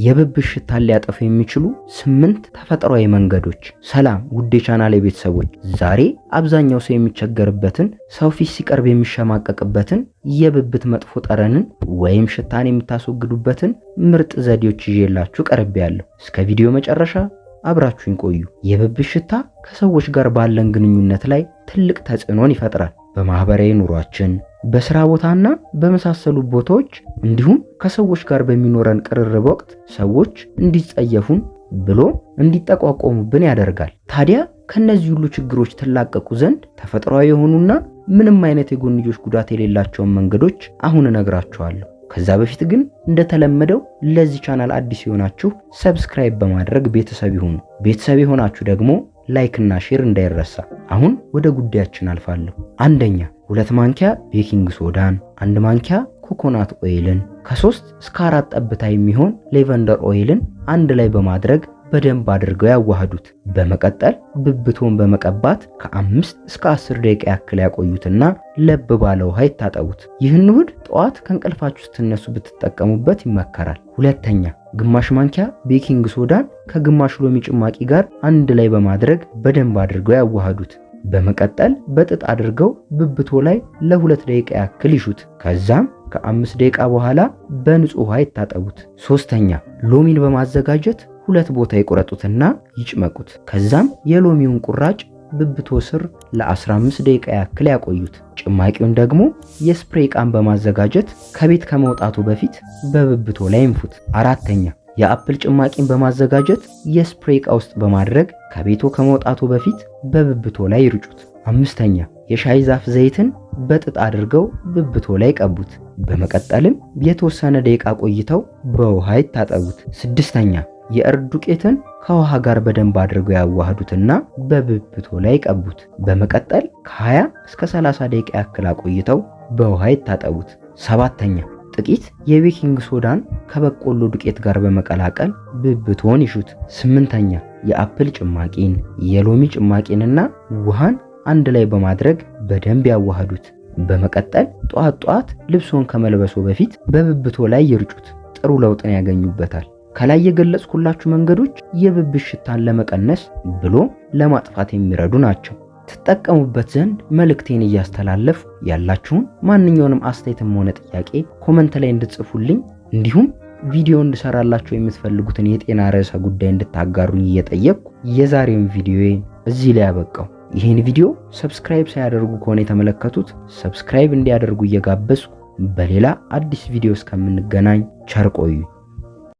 የብብት ሽታን ሊያጠፉ የሚችሉ 8 ተፈጥሯዊ መንገዶች። ሰላም ውድ የቻናሌ ቤተሰቦች፣ ዛሬ አብዛኛው ሰው የሚቸገርበትን፣ ሰው ፊት ሲቀርብ የሚሸማቀቅበትን የብብት መጥፎ ጠረንን ወይም ሽታን የምታስወግዱበትን ምርጥ ዘዴዎች ይዤላችሁ ቀርቤያለሁ። እስከ ቪዲዮ መጨረሻ አብራችሁን ቆዩ። የብብት ሽታ ከሰዎች ጋር ባለን ግንኙነት ላይ ትልቅ ተጽዕኖን ይፈጥራል። በማህበራዊ ኑሯችን፣ በስራ ቦታና በመሳሰሉ ቦታዎች እንዲሁም ከሰዎች ጋር በሚኖረን ቅርርብ ወቅት ሰዎች እንዲጸየፉን ብሎ እንዲጠቋቆሙብን ያደርጋል። ታዲያ ከነዚህ ሁሉ ችግሮች ትላቀቁ ዘንድ ተፈጥሯዊ የሆኑና ምንም አይነት የጎንዮሽ ጉዳት የሌላቸውን መንገዶች አሁን እነግራችኋለሁ። ከዛ በፊት ግን እንደተለመደው ለዚህ ቻናል አዲስ የሆናችሁ ሰብስክራይብ በማድረግ ቤተሰብ ይሁኑ። ቤተሰብ የሆናችሁ ደግሞ ላይክ እና ሼር እንዳይረሳ። አሁን ወደ ጉዳያችን አልፋለሁ። አንደኛ 2 ማንኪያ ቤኪንግ ሶዳን፣ 1 ማንኪያ ኮኮናት ኦይልን ከ3 እስከ 4 ጠብታ የሚሆን ሌቨንደር ኦይልን አንድ ላይ በማድረግ በደንብ አድርገው ያዋህዱት። በመቀጠል ብብቶን በመቀባት ከ5 እስከ 10 ደቂቃ ያክል ያቆዩትና ለብ ባለ ውሃ ይታጠቡት። ይህን ውህድ ጠዋት ከእንቅልፋችሁ ስትነሱ ብትጠቀሙበት ይመከራል። ሁለተኛ ግማሽ ማንኪያ ቤኪንግ ሶዳን ከግማሽ ሎሚ ጭማቂ ጋር አንድ ላይ በማድረግ በደንብ አድርገው ያዋህዱት። በመቀጠል በጥጥ አድርገው ብብቶ ላይ ለ2 ደቂቃ ያክል ይሹት። ከዛም ከ5 ደቂቃ በኋላ በንጹህ ውሃ ይታጠቡት። ሶስተኛ ሎሚን በማዘጋጀት 2 ቦታ ይቆረጡትና ይጭመቁት። ከዛም የሎሚውን ቁራጭ ብብቶ ስር ለ15 ደቂቃ ያክል ያቆዩት። ጭማቂውን ደግሞ የስፕሬይ ዕቃን በማዘጋጀት ከቤት ከመውጣቱ በፊት በብብቶ ላይ ይንፉት። አራተኛ የአፕል ጭማቂን በማዘጋጀት የስፕሬይ ዕቃ ውስጥ በማድረግ ከቤቶ ከመውጣቱ በፊት በብብቶ ላይ ይርጩት። አምስተኛ የሻይ ዛፍ ዘይትን በጥጥ አድርገው ብብቶ ላይ ቀቡት። በመቀጠልም የተወሰነ ደቂቃ ቆይተው በውሃ ይታጠቡት። ስድስተኛ የእርድ ዱቄትን ከውሃ ጋር በደንብ አድርገው ያዋህዱትና በብብቶ ላይ ቀቡት። በመቀጠል ከ20 እስከ 30 ደቂቃ ያክል አቆይተው በውሃ ይታጠቡት። ሰባተኛ ጥቂት የቤኪንግ ሶዳን ከበቆሎ ዱቄት ጋር በመቀላቀል ብብቶን ይሹት። ስምንተኛ የአፕል ጭማቂን፣ የሎሚ ጭማቂንና ውሃን አንድ ላይ በማድረግ በደንብ ያዋህዱት። በመቀጠል ጧት ልብሶን ከመልበሶ በፊት በብብቶ ላይ ይርጩት። ጥሩ ለውጥን ያገኙበታል። ከላይ የገለጽኩላችሁ መንገዶች የብብት ሽታን ለመቀነስ ብሎ ለማጥፋት የሚረዱ ናቸው። ትጠቀሙበት ዘንድ መልእክቴን እያስተላለፉ ያላችሁን ማንኛውንም አስተያየትም ሆነ ጥያቄ ኮመንት ላይ እንድትጽፉልኝ እንዲሁም ቪዲዮ እንድሰራላችሁ የምትፈልጉትን የጤና ርዕሰ ጉዳይ እንድታጋሩኝ እየጠየቅኩ የዛሬውን ቪዲዮዬን እዚህ ላይ ያበቃው። ይህን ቪዲዮ ሰብስክራይብ ሳያደርጉ ከሆነ የተመለከቱት ሰብስክራይብ እንዲያደርጉ እየጋበዝኩ በሌላ አዲስ ቪዲዮ እስከምንገናኝ ቸር ቆዩ።